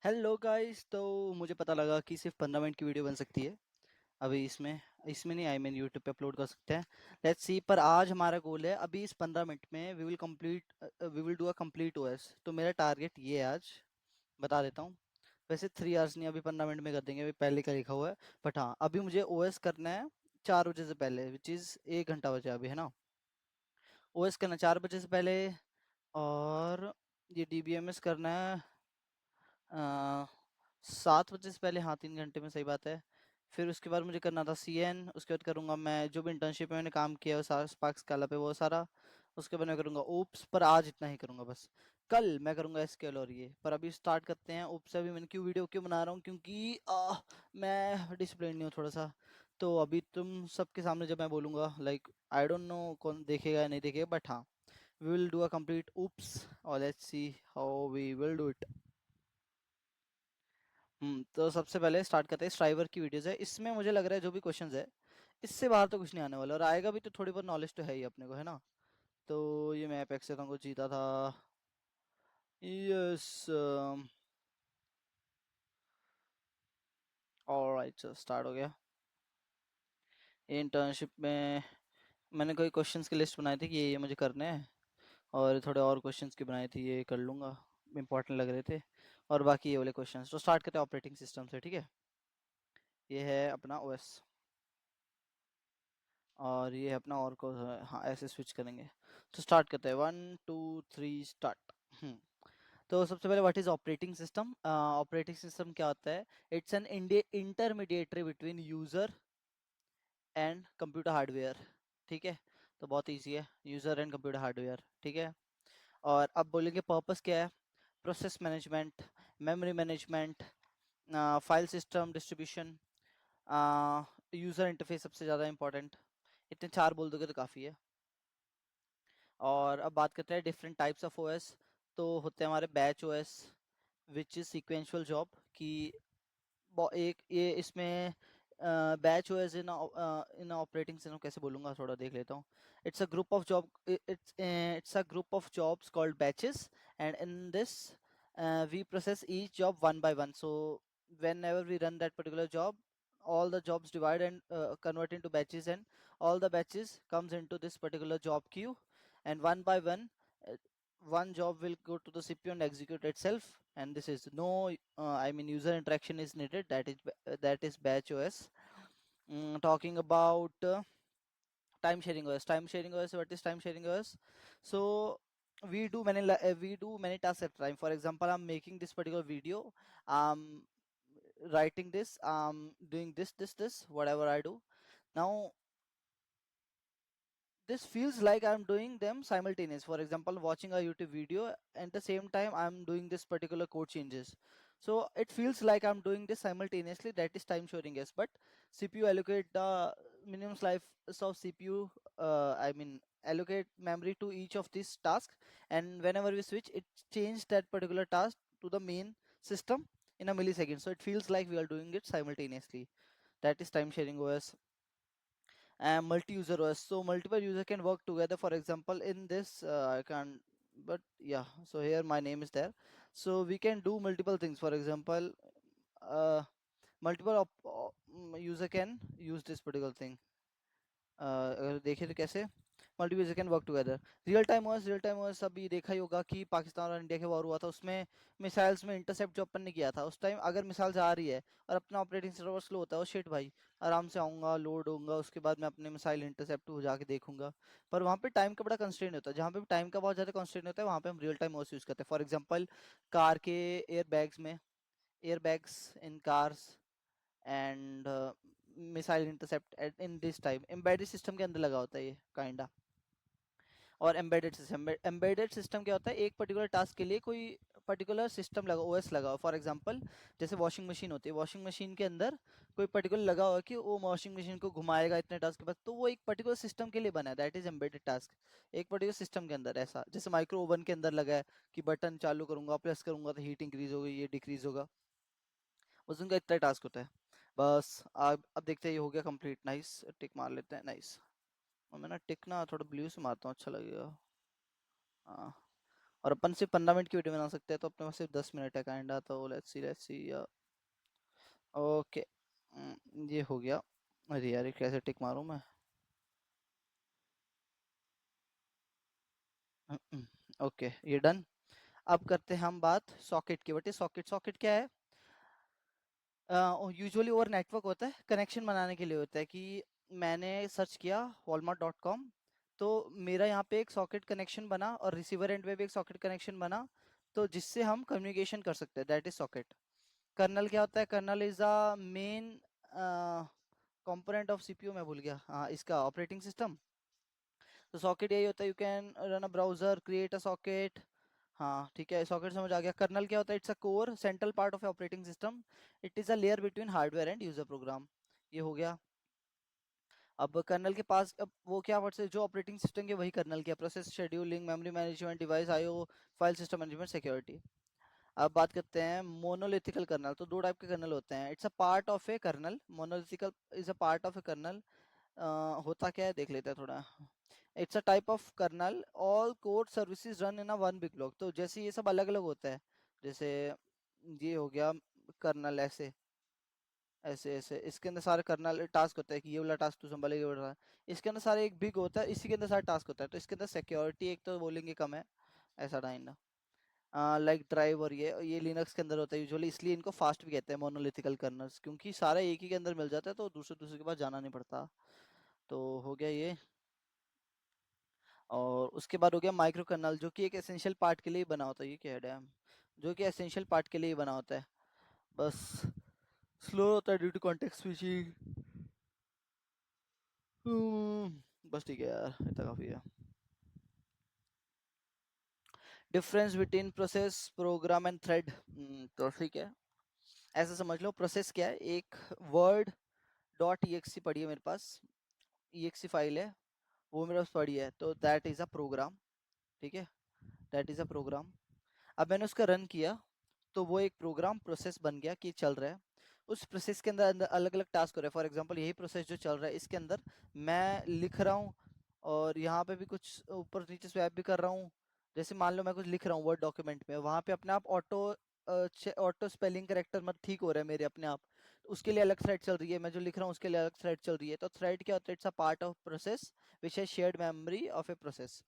Hello guys. तो मुझे पता लगा कि सिर्फ 15 मिनट की वीडियो बन सकती है। अभी इसमें इसमें नहीं, आई मीन यूट्यूब पे अपलोड कर सकते हैं। Let's see. पर आज हमारा गोल है, अभी इस 15 मिनट में we will do a complete OS. तो मेरा टारगेट ये है आज, बता देता हूँ। वैसे 3 आवर्स नहीं, अभी 15 मिनट में कर देंगे, अभी पहले का लिखा हुआ है। बट हाँ, अभी मुझे ओएस करना है 4 बजे से पहले, विच इज़ 1 घंटा बचा अभी, है ना। ओएस करना 4 बजे से पहले। और ये डीबीएमएस करना है 7 बजे से पहले, हाँ 3 घंटे में, सही बात है। फिर उसके बाद मुझे करना था सीएन, उसके बाद करूँगा मैं जो भी इंटर्नशिप में मैंने काम किया है वो सारा स्पार्क स्काला पे, वो सारा। उसके बाद मैं करूँगा ओप्स, पर आज इतना ही करूँगा बस। कल मैं करूँगा एसक्यूएल और ये। पर अभी स्टार्ट करते हैं ओप्स से। अभी मैंने क्यों वीडियो क्यों बना रहा हूँ, क्योंकि मैं डिसिप्लिन नहीं हूँ थोड़ा सा। तो अभी तुम सबके सामने जब मैं बोलूँगा, लाइक आई डोंट नो कौन देखेगा या नहीं देखेगा, बट हाँ, we will do a complete ops और let's see how we will do it. तो सबसे पहले स्टार्ट करते हैं। स्ट्राइवर की वीडियोस है, इसमें मुझे लग रहा है जो भी क्वेश्चंस है इससे बाहर तो कुछ नहीं आने वाला, और आएगा भी तो थोड़ी बहुत नॉलेज तो है ही अपने को, है ना। तो ये मैं एपेक्स से को जीता था। यस। ऑलराइट, स्टार्ट हो गया। इंटर्नशिप में मैंने कोई क्वेश्चंस की लिस्ट बनाई थी कि ये मुझे करने हैं, और थोड़े और क्वेश्चंस की बनाई थी, ये कर लूँगा, इंपॉर्टेंट लग रहे थे। और बाकी ये वाले क्वेश्चंस। तो स्टार्ट करते हैं ऑपरेटिंग सिस्टम से, ठीक है। ये है अपना ओएस, और ये है अपना और को, हाँ ऐसे स्विच करेंगे। तो स्टार्ट करते हैं, 1 2 3 स्टार्ट। तो सबसे पहले what is operating system. Operating system क्या होता है? It's an intermediary between user and computer hardware, ठीक है। तो बहुत इजी है, यूजर एंड कंप्यूटर हार्डवेयर, ठीक है। और अब बोलेंगे पर्पस क्या है। Process management, memory management, file system distribution, user interface सबसे ज़्यादा इंपॉर्टेंट। इतने चार बोल दोगे तो काफ़ी है। और अब बात करते हैं डिफरेंट टाइप्स ऑफ ओएस। तो होते हैं हमारे batch OS, which is sequential job की। एक ये इसमें बैच ओएस इन ऑपरेटिंग सिस्टम कैसे बोलूंगा, थोड़ा देख लेता हूँ। It's a group of job, it's a group of jobs called batches, and in this we process each job one by one. So whenever we run that particular job, all the jobs divide and convert into batches, and all the batches comes into this particular job queue, and one by one, uh, one job will go to the CPU and execute itself. And this is no I mean user interaction is needed. That is batch OS. Talking about time sharing OS. Time sharing OS, what is time sharing OS? So we do many tasks at a time. For example, I'm making this particular video, um writing this, doing this whatever I do now, this feels like I'm doing them simultaneous. For example, watching a YouTube video, at the same time I'm doing this particular code changes. So it feels like I'm doing this simultaneously. That is time sharing, yes. But CPU allocate the minimum slice of CPU. I mean allocate memory to each of these tasks, and whenever we switch, it change that particular task to the main system in a millisecond. So it feels like we are doing it simultaneously. That is time sharing OS. And multi-user OS, so multiple user can work together. For example, in this I can't, but yeah, so here my name is there, so we can do multiple things. For example, uh, user can use this particular thing। अगर देखें तो कैसे multiple can work together. Real time OS अभी देखा ही होगा कि पाकिस्तान और India के वॉर हुआ था, उसमें मिसाइल्स में इंटरसेप्ट जो अपन ने किया था, उस टाइम अगर मिसाइल जा रही है और अपना ऑपरेटिंग सर्वर स्लो होता है, वो शिट भाई, आराम से आऊँगा, लोड होऊंगा, उसके बाद मैं अपने मिसाइल इंटरसेप्ट हो जाके देखूंगा। पर वहाँ पे टाइम का बड़ा कंस्ट्रेंट होता है, जहाँ पे टाइम का बहुत ज़्यादा कंस्ट्रेंट होता है वहाँ पे हम रियल टाइम ओएस यूज़ करते हैं। फॉर एग्जाम्पल, कार के air bags in cars, and missile intercept in this time embedded system के अंदर लगा होता है ये काइंडा। और एम्बेडेड सिस्टम क्या होता है? एक पर्टिकुलर टास्क के लिए कोई पर्टिकुलर सिस्टम लगा, ओएस लगा हो। फॉर एग्जांपल, जैसे वॉशिंग मशीन होती है, वॉशिंग मशीन के अंदर कोई पर्टिकुलर लगा हुआ कि वो वॉशिंग मशीन को घुमाएगा इतने टास्क के बाद, तो वो एक पर्टिकुलर सिस्टम के लिए बना है। That is embedded task. एक पर्टिकुलर सिस्टम के अंदर, ऐसा जैसे माइक्रो ओवन के अंदर लगा है कि बटन चालू करूंगा, प्रेस करूंगा तो हीट इंक्रीज होगी, ये डिक्रीज होगा, बस उनका इतना टास्क होता है। बस अब देखते हैं, ये हो गया कंप्लीट। नाइस, टिक मार लेते हैं। नाइस। और मैं ना टिक ना थोड़ा ब्लू से मारता हूँ, अच्छा लगेगा। हाँ। और अपन सिर्फ 15 मिनट की वीडियो बना सकते हैं, तो अपने पास सिर्फ 10 मिनट है काइंडा। तो लेट्स सी। ओके, ये हो गया। अरे यार, ये कैसे टिक मारूं मैं? ओके, ये डन। अब करते हैं हम बात सॉकेट की। बट सॉकेट सॉकेट क्या है? यूजुअली ओवर नेटवर्क होता है, कनेक्शन बनाने के लिए होता है कि मैंने सर्च किया walmart.com, तो मेरा यहाँ पे एक सॉकेट कनेक्शन बना और रिसीवर एंड पे भी एक सॉकेट कनेक्शन बना, तो जिससे हम कम्युनिकेशन कर सकते हैं, दैट इज सॉकेट। कर्नल क्या होता है? Kernel is a main component of CPU, मैं भूल गया, हाँ, इसका ऑपरेटिंग सिस्टम। तो सॉकेट यही होता है, you can run a browser, create a socket. हाँ ठीक है, सॉकेट समझ आ गया। कर्नल क्या होता है? It's a core central part of operating system. It is a layer between hardware and user program. ये हो गया। अब कर्नल के पास, अब वो क्या वर्ड्स है जो ऑपरेटिंग सिस्टम के, वही कर्नल के process, scheduling, memory management, device IO, file system management, security. अब बात करते हैं मोनोलिथिकल कर्नल। तो दो टाइप के कर्नल होते हैं। It's a part of a kernel, monolithical is a part of a kernel. होता क्या है देख लेते हैं थोड़ा। It's a type of kernel, all code services run in a one big block. तो जैसे ये सब अलग अलग होता है, जैसे ये हो गया कर्नल, ऐसे ऐसे ऐसे इसके अंदर सारे कर्नल टास्क होता है कि ये वाला टास्क तू संभालेगा, ये वाला। इसके अंदर सारे एक बिग होता है, इसी के अंदर सारे टास्क होता है, तो इसके अंदर सिक्योरिटी एक तो बोलेंगे कम है, ऐसा टाइम। लाइक ड्राइव, और ये लिनक्स के अंदर होता है यूजुअली, इसलिए इनको फास्ट भी कहते हैं मोनोलिथिकल कर्नल्स, क्योंकि सारा एक ही के अंदर मिल जाता है, तो दूसरे दूसरे के पास जाना नहीं पड़ता। तो हो गया ये। और उसके बाद हो गया माइक्रो कर्नल, जो कि एक एसेंशियल पार्ट के लिए ही बना होता है। ये क्या है डैम? जो कि एसेंशियल पार्ट के लिए ही बना होता है, बस स्लो होता है ड्यू टू कॉन्टेक्स्ट स्विचिंग। बस ठीक है यार, इतना काफी है। Difference between process, program and thread. तो ठीक है, ऐसा समझ लो, प्रोसेस क्या है? एक वर्ड डॉट ई पड़ी है मेरे पास, ई फाइल है, वो मेरे पास पड़ी है, तो दैट इज अ प्रोग्राम। ठीक है, दैट इज अ प्रोग्राम। अब मैंने उसका रन किया, तो वो एक प्रोग्राम प्रोसेस बन गया कि चल रहा है। उस प्रोसेस के अंदर अंदर अलग अलग टास्क हो रहे हैं। फॉर एग्जांपल यही प्रोसेस जो चल रहा है, इसके अंदर मैं लिख रहा हूँ, और यहाँ पे भी कुछ ऊपर नीचे स्वैप भी कर रहा हूँ। जैसे मान लो मैं कुछ लिख रहा हूँ वर्ड डॉक्यूमेंट में, वहाँ पे अपने आप ऑटो स्पेलिंग करेक्टर मत ठीक हो रहा है मेरे अपने आप, तो उसके लिए अलग थ्रेड चल रही है। मैं जो लिख रहा हूँ उसके लिए अलग थ्रेड चल रही है। तो थ्रेड क्या होता है? It's a part of process which है shared memory of a process,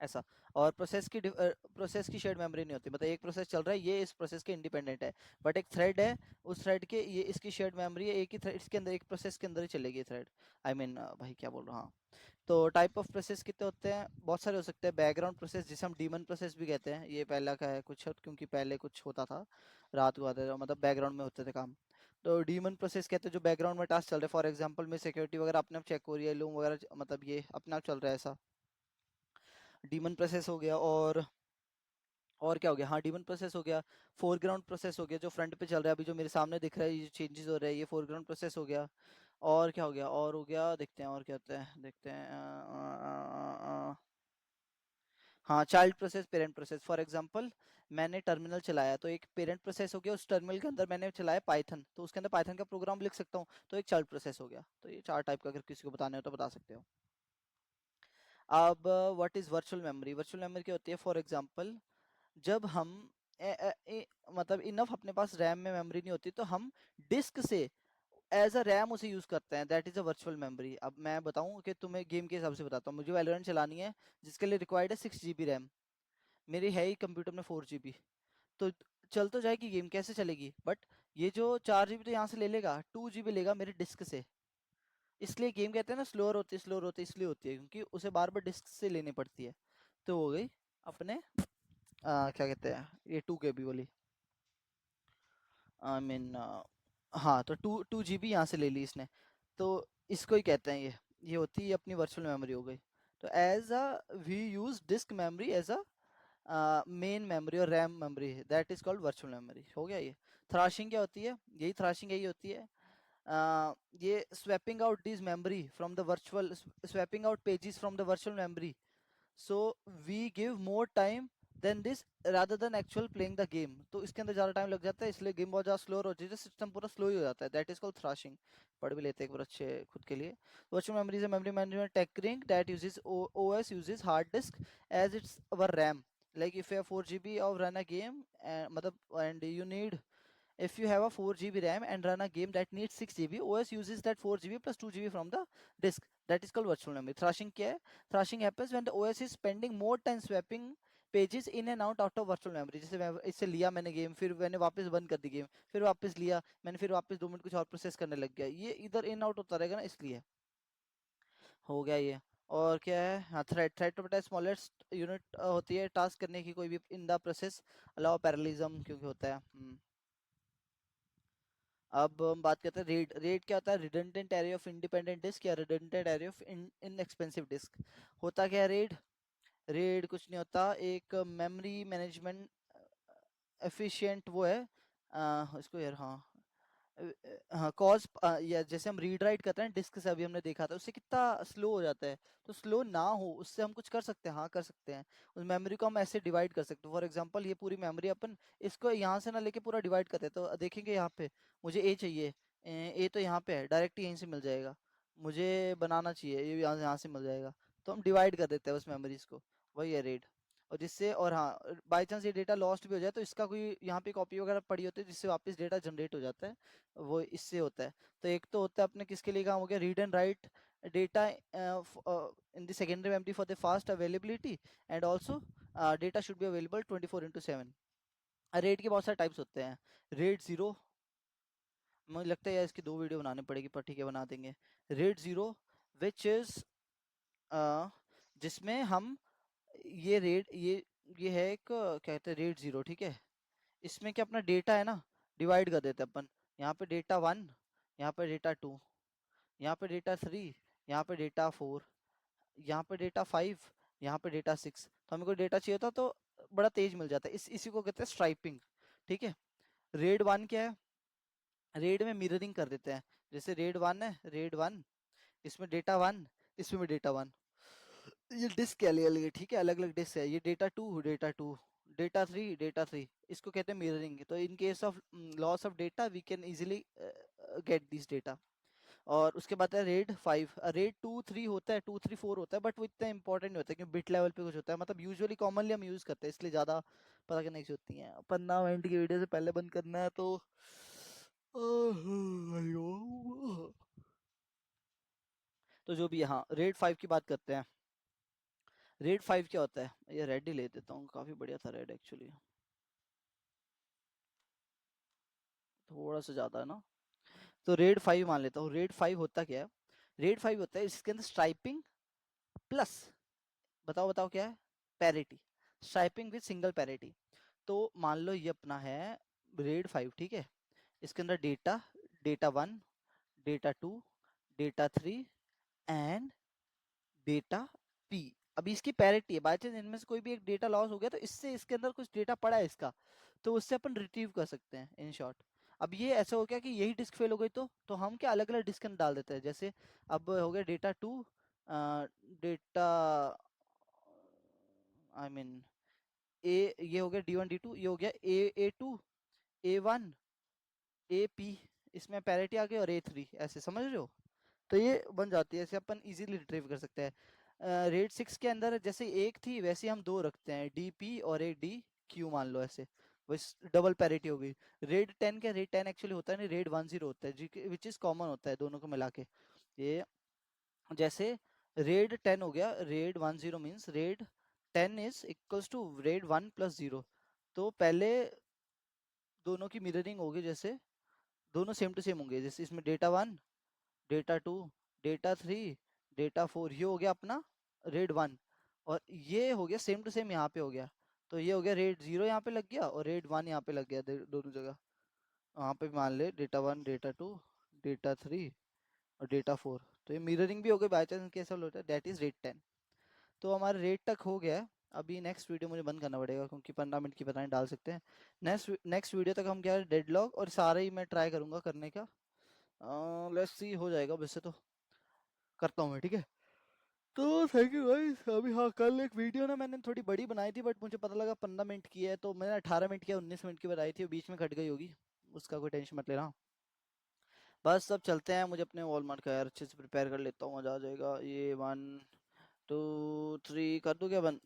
ऐसा। और प्रोसेस की शेयर्ड मेमोरी नहीं होती, मतलब एक प्रोसेस चल रहा है, ये इस प्रोसेस के इंडिपेंडेंट है, बट एक थ्रेड है, उस थ्रेड के ये इसकी शेयर्ड मेमोरी है, एक ही थ्रेड इसके अंदर, एक प्रोसेस के अंदर ही चलेगी थ्रेड। आई मीन भाई क्या बोल रहा हूँ, हाँ। तो टाइप ऑफ प्रोसेस कितने होते हैं? बहुत सारे हो सकते हैं। बैकग्राउंड प्रोसेस, जिसे हम डीमन प्रोसेस भी कहते हैं, ये पहला का है कुछ, क्योंकि पहले कुछ होता था, रात को आते थे, मतलब बैकग्राउंड में होते थे काम। तो डीमन प्रोसेस कहते हैं जो बैकग्राउंड में टास्क चल रहे हैं। फॉर एग्जांपल में सिक्योरिटी वगैरह अपने आप चेक हो रही है, लूम वगैरह, मतलब ये अपने आप चल रहा है, ऐसा डीमन प्रोसेस हो गया। और क्या हो गया? हाँ, डीमन प्रोसेस हो गया। फोरग्राउंड प्रोसेस हो गया, जो फ्रंट पे चल रहा है, अभी जो मेरे सामने दिख रहा है, ये चेंजेस हो रहे हैं, ये फोरग्राउंड प्रोसेस हो गया। और क्या हो गया? और हो गया, देखते हैं और क्या होता है, देखते हैं। हाँ, child process, parent process. For example मैंने टर्मिनल चलाया, तो एक पेरेंट प्रोसेस हो गया, उस टर्मिनल के अंदर मैंने चलाया पाइथन, तो उसके अंदर पाइथन का प्रोग्राम लिख सकता हूँ, तो एक चाइल्ड प्रोसेस हो गया। तो ये चार टाइप का, अगर किसी को बताने हो तो बता सकते हो। अब what is virtual memory? Virtual memory क्या होती है? फॉर एग्जांपल जब हम मतलब इनफ अपने पास रैम में मेमोरी नहीं होती, तो हम डिस्क से एज अ रैम उसे यूज करते हैं, that is a virtual memory. अब मैं बताऊं कि तुम्हें गेम के हिसाब से बताता हूँ, मुझे वैलोरेंट चलानी है, जिसके लिए रिक्वायर्ड है 6 GB रैम। मेरी है ही कंप्यूटर में 4 GB, तो चल तो जाएगी गेम, कैसे चलेगी, बट ये जो 4 GB तो यहाँ से ले लेगा, 2 GB लेगा मेरे डिस्क से। इसलिए गेम कहते हैं ना स्लोअर होती है, स्लोअर होती है, इसलिए होती है क्योंकि उसे बार बार डिस्क से लेनी पड़ती है। तो हो गई अपने क्या कहते हैं, ये 2 KB वाली, आई मीन हाँ, तो टू GB यहाँ से ले ली इसने, तो इसको ही कहते हैं ये होती है अपनी वर्चुअल मेमोरी हो गई। तो as a we use disk memory as a main memory और RAM memory, that is called virtual memory. हो गया ये। थ्रैशिंग क्या होती है? यही थ्रैशिंग यही होती है। ये swapping out this memory from the virtual, swapping out pages from the virtual memory, so we give more time than this rather than actual playing the game. तो इसके अंदर ज़्यादा टाइम लग जाता है, इसलिए गेम बहुत ज़्यादा स्लो हो जाती है, सिस्टम पूरा स्लो ही हो जाता है, दैट इज कॉल्ड थ्रैशिंग। पढ़ भी लेते हैं एक बार अच्छे खुद के लिए। Virtual memory is a memory management technique that uses OS uses hard disk as its our RAM like if you have 4 GB of run a game, matlab, and you need, if you have a 4 GB RAM and run a game that needs 6 GB, OS uses that 4 GB plus 2 GB from the disk. That is called virtual memory. Thrashing क्या है? Thrashing happens when the OS is spending more time swapping pages in and out of virtual memory. जैसे इससे लिया मैंने game, फिर मैंने वापस बंद कर दी गेम, फिर वापस लिया मैंने, फिर वापस 2 मिनट कुछ और प्रोसेस करने लग गया, ये इधर इन आउट होता रहेगा ना, इसलिए हो गया ये। और क्या है, हाँ, thread thread to smallest unit होती है टास्क करने की कोई भी in the process, allow parallelism क्योंकि होता है। अब हम बात करते हैं रेड। रेड क्या होता है? Redundant array of independent disk या redundant array of inexpensive disk. होता क्या है रेड? रेड कुछ नहीं होता, एक मेमोरी मैनेजमेंट एफिशिएंट वो है, इसको यार, हाँ, हाँ कॉज, या जैसे हम रीड राइट करते हैं डिस्क से, अभी हमने देखा था उससे कितना स्लो हो जाता है, तो स्लो ना हो उससे हम कुछ कर सकते हैं, हाँ कर सकते हैं। उस मेमोरी को हम ऐसे डिवाइड कर सकते हैं, फॉर एग्जांपल ये पूरी मेमोरी अपन इसको यहाँ से ना लेके पूरा डिवाइड करते हैं, तो देखेंगे यहाँ पे मुझे ए चाहिए, ए तो यहाँ पे है, डायरेक्ट यहीं से मिल जाएगा। मुझे बनाना चाहिए, ये यहाँ से मिल जाएगा, तो हम डिवाइड कर देते हैं उस मेमोरीज को, वही है रीड। और जिससे, और हाँ, बाई चांस ये डेटा लॉस्ट भी हो जाए तो इसका कोई यहाँ पे कॉपी वगैरह पड़ी होती है जिससे वापस डेटा जनरेट हो जाता है, वो इससे होता है। तो एक तो होता है अपने किसके लिए काम हो गया, read and right data in the secondary memory for the fast availability, and also data should be available 24/7। Red के बहुत सारे टाइप्स होते हैं। रेड जीरो, मुझे लगता है यार इसकी 2 वीडियो बनानी पड़ेगी, पर ठीक है बना देंगे। रेड जीरो विच इज, जिसमें हम ये रेड, ये है एक, क्या कहते हैं, रेड जीरो, ठीक है। इसमें क्या अपना डेटा है ना, डिवाइड कर देते हैं अपन, यहाँ पे डेटा 1, यहाँ पे डेटा 2, यहाँ पे डेटा 3, यहाँ पे डेटा 4, यहाँ पे डेटा 5, यहाँ पे डेटा 6। तो हमें कोई डेटा चाहिए था तो बड़ा तेज मिल जाता है, इसी को कहते हैं स्ट्राइपिंग, ठीक है। रेड वन क्या है? रेड में मिररिंग कर देते हैं, जैसे रेड वन है, रेड वन, इसमें डेटा 1, इसमें भी डेटा 1, ये डिस्क है अलग अलग, ठीक है, अलग अलग डिस्क है, ये डेटा 2, डेटा 2, डेटा 3, डेटा 3, इसको कहते हैं मिररिंग। तो in case of loss of data we can easily get this data. और उसके बाद है रेड 5। रेड 2 3 होता है, 2 3 4 होता है, बट वो इतना इंपॉर्टेंट नहीं होता है, क्योंकि बिट लेवल पे कुछ होता है, मतलब यूजुअली कॉमनली हम यूज करते हैं, इसलिए ज्यादा पता करने की होती है। 15 मिनट की वीडियो से पहले बंद करना है तो तो जो भी, हाँ, रेड 5 की बात करते हैं। रेड 5 क्या होता है? ये रेड ही ले देता हूँ, काफी बढ़िया था रेड एक्चुअली, थोड़ा सा ज्यादा है ना, तो रेड 5 मान लेता हूँ। रेड 5 होता क्या है? रेड 5 होता है इसके अंदर स्ट्राइपिंग प्लस, बताओ बताओ क्या है, parity, striping with single parity. तो मान लो ये अपना है रेड 5, ठीक है। इसके अंदर data, data 1, data 2, data 3 and data P. अभी इसकी पैरिटी है, बाई चांस इनमें से कोई भी एक डेटा लॉस हो गया तो इससे इसके अंदर कुछ डेटा पड़ा है इसका, तो उससे अपन रिट्रीव कर सकते हैं इन शॉर्ट। अब ये ऐसा हो गया कि यही डिस्क फेल हो गई तो हम क्या अलग अलग डिस्क में डाल देते हैं, जैसे अब हो गया डेटा 2, डेटा, आई मीन ए, ये हो गया D1 D2, ये हो गया A2 A1 AP, इसमें पैरिटी आ गई, और A3, ऐसे समझ रहे हो? तो ये बन जाती है, ऐसे अपन इजीली रिट्रीव कर सकते हैं। रेड 6 के अंदर जैसे एक थी वैसे हम दो रखते हैं, DP और ADQ मान लो, ऐसे बस डबल पैरिटी हो गई। रेड 10 क्या, रेड 10 एक्चुअली होता है नहीं, रेड 10 होता है, जी विच इज कॉमन होता है दोनों को मिला के। ये जैसे रेड 10 हो गया, RAID 10 means RAID 10 is equals to RAID 1 + 0। तो पहले दोनों की मिररिंग होगी, जैसे दोनों सेम टू सेम होंगे, जैसे इसमें डेटा 1, डेटा 2, डेटा 3, डेटा 4, ये हो गया अपना रेड 1, और ये हो गया सेम टू सेम यहाँ पे हो गया। तो ये हो गया रेड 0 यहाँ पे लग गया, और रेड 1 यहाँ पे लग गया, दोनों जगह। वहाँ पे मान ले डेटा 1, डेटा 2, डेटा 3 और डेटा 4, तो ये मिररिंग भी हो गई, बाई चांस कैसा होता है, दैट इज रेड 10। तो हमारे रेट तक हो गया है। अभी नेक्स्ट वीडियो मुझे बंद करना पड़ेगा, क्योंकि 15 मिनट की पता नहीं डाल सकते हैं। नेक्स्ट नेक्स्ट वीडियो तक हम क्या है, डेडलॉक और सारे ही मैं ट्राई करूंगा करने का। लेट्स सी, हो जाएगा वैसे तो, करता हूँ मैं, ठीक है। तो थैंक यू गाइस। अभी हाँ, कल एक वीडियो ना मैंने थोड़ी बड़ी बनाई थी, बट मुझे पता लगा 15 मिनट की है, तो मैंने 18 मिनट की 19 मिनट की बनाई थी, बीच में कट गई होगी, उसका कोई टेंशन मत लेना। बस सब चलते हैं, मुझे अपने वॉलमार्ट का यार अच्छे से प्रिपेयर कर लेता हूँ, मजा आ जाएगा। ये 1 2 3 कर दूं क्या बंद?